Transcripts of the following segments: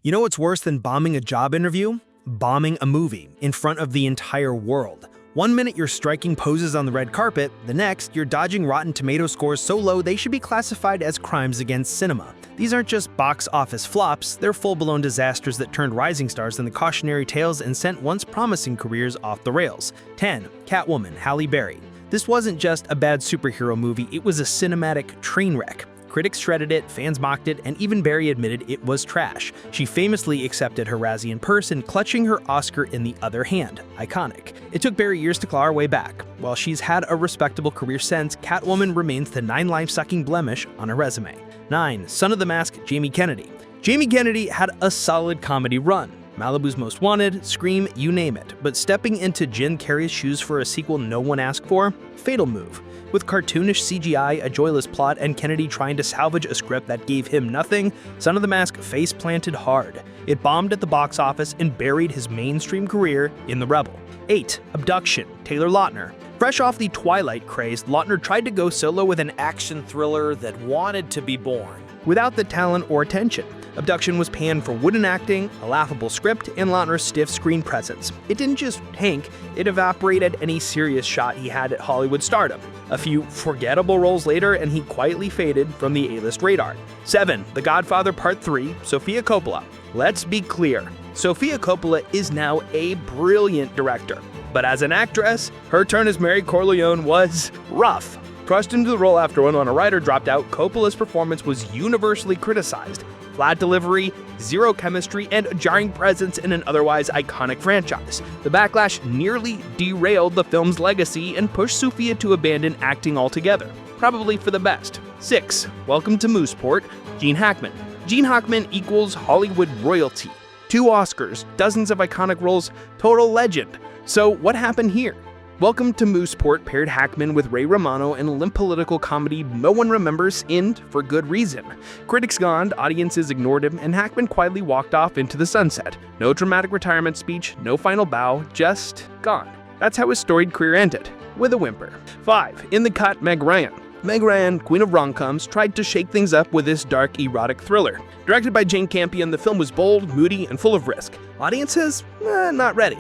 You know what's worse than bombing a job interview? Bombing a movie in front of the entire world. One minute you're striking poses on the red carpet, the next you're dodging Rotten Tomato scores so low they should be classified as crimes against cinema. These aren't just box office flops, they're full-blown disasters that turned rising stars into cautionary tales and sent once promising careers off the rails. 10. Catwoman, Halle Berry. This wasn't just a bad superhero movie, it was a cinematic train wreck. Critics shredded it, fans mocked it, and even Berry admitted it was trash. She famously accepted her Razzie in person, clutching her Oscar in the other hand. Iconic. It took Berry years to claw her way back. While she's had a respectable career since, Catwoman remains the 9-life-sucking blemish on her resume. 9. Son of the Mask, Jamie Kennedy. Jamie Kennedy had a solid comedy run. Malibu's Most Wanted, Scream, you name it. But stepping into Jim Carrey's shoes for a sequel no one asked for? Fatal move. With cartoonish CGI, a joyless plot, and Kennedy trying to salvage a script that gave him nothing, Son of the Mask face-planted hard. It bombed at the box office and buried his mainstream career in The Rebel. 8. Abduction, Taylor Lautner. Fresh off the Twilight craze, Lautner tried to go solo with an action thriller that wanted to be born without the talent or attention. Abduction was panned for wooden acting, a laughable script, and Lautner's stiff screen presence. It didn't just tank, it evaporated any serious shot he had at Hollywood stardom. A few forgettable roles later, and he quietly faded from the A-list radar. 7. The Godfather Part 3, Sofia Coppola. Let's be clear, Sofia Coppola is now a brilliant director. But as an actress, her turn as Mary Corleone was rough. Crushed into the role after Winona Ryder dropped out, Coppola's performance was universally criticized. Flat delivery, zero chemistry, and a jarring presence in an otherwise iconic franchise. The backlash nearly derailed the film's legacy and pushed Sofia to abandon acting altogether. Probably for the best. 6. Welcome to Mooseport, Gene Hackman. Gene Hackman equals Hollywood royalty. 2 Oscars, dozens of iconic roles, total legend. So what happened here? Welcome to Mooseport paired Hackman with Ray Romano in a limp political comedy no one remembers, and for good reason. Critics gone, audiences ignored him, and Hackman quietly walked off into the sunset. No dramatic retirement speech, no final bow, just gone. That's how his storied career ended, with a whimper. 5. In the cut, Meg Ryan. Meg Ryan, queen of rom-coms, tried to shake things up with this dark, erotic thriller. Directed by Jane Campion, the film was bold, moody, and full of risk. Audiences? Not ready.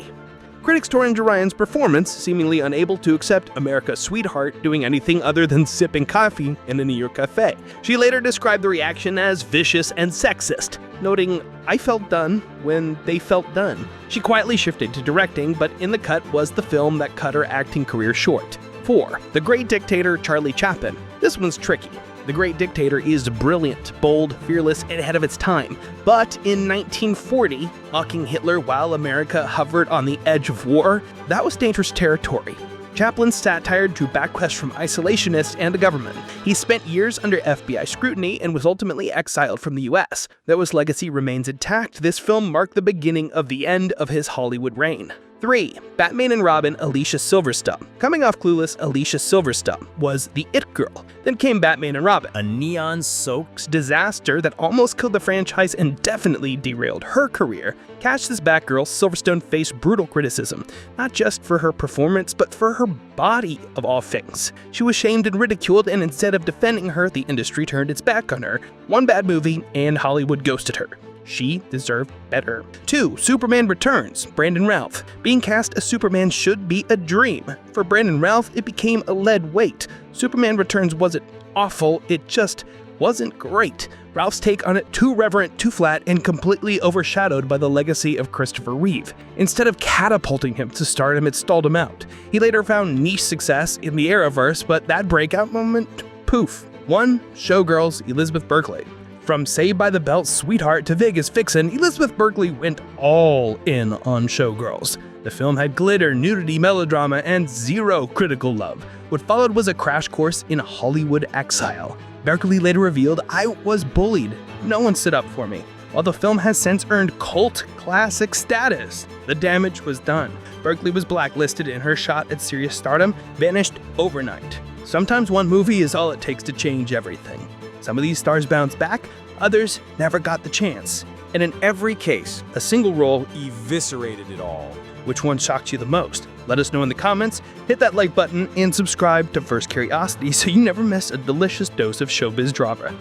Critics tore into Ryan's performance, seemingly unable to accept America's sweetheart doing anything other than sipping coffee in a New York cafe. She later described the reaction as vicious and sexist, noting, "I felt done when they felt done." She quietly shifted to directing, but In the Cut was the film that cut her acting career short. 4. The Great Dictator, Charlie Chaplin. This one's tricky. The Great Dictator is brilliant, bold, fearless, and ahead of its time. But in 1940, mocking Hitler while America hovered on the edge of war, that was dangerous territory. Chaplin's satire drew backlash from isolationists and the government. He spent years under FBI scrutiny and was ultimately exiled from the US. Though his legacy remains intact, this film marked the beginning of the end of his Hollywood reign. 3. Batman and Robin, Alicia Silverstone. Coming off Clueless, Alicia Silverstone was the it girl. Then came Batman and Robin, a neon-soaked disaster that almost killed the franchise and definitely derailed her career. Cast as Batgirl, Silverstone faced brutal criticism, not just for her performance, but for her body, of all things. She was shamed and ridiculed, and instead of defending her, the industry turned its back on her. One bad movie, and Hollywood ghosted her. She deserved better. 2. Superman Returns, Brandon Routh. Being cast as Superman should be a dream. For Brandon Routh, it became a lead weight. Superman Returns wasn't awful, it just wasn't great. Routh's take on it too reverent, too flat, and completely overshadowed by the legacy of Christopher Reeve. Instead of catapulting him to stardom, it stalled him out. He later found niche success in the Arrowverse, but that breakout moment, poof. 1. Showgirls, Elizabeth Berkley. From Saved by the Bell's sweetheart to Vegas vixen, Elizabeth Berkley went all in on Showgirls. The film had glitter, nudity, melodrama, and zero critical love. What followed was a crash course in Hollywood exile. Berkley later revealed, "I was bullied. No one stood up for me." While the film has since earned cult classic status, the damage was done. Berkley was blacklisted, and her shot at serious stardom vanished overnight. Sometimes one movie is all it takes to change everything. Some of these stars bounced back, others never got the chance. And in every case, a single role eviscerated it all. Which one shocked you the most? Let us know in the comments, hit that like button, and subscribe to First Curiosity so you never miss a delicious dose of showbiz drama.